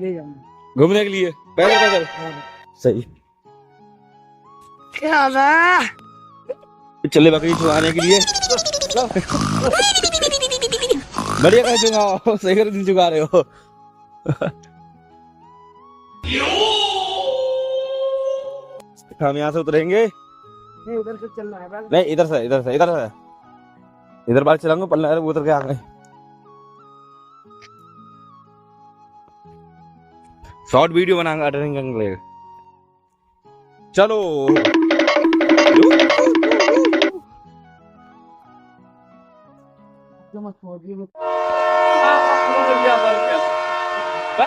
ले जाऊंगा घूमने के लिए पैदल पैदल। सही क्या ना चले बकरी चुगाने के लिए। बढ़िया कर चुगाओ, सही कर दिन चुगा रहे हो। हम यहाँ से उतरेंगे। नहीं उधर से चलना है बस। नहीं इधर से इधर से इधर से इधर बार चलाऊंगा पल्ला उतर के आ गए। शॉर्ट वीडियो बनाऊंगा अटेंड। चलो जो मत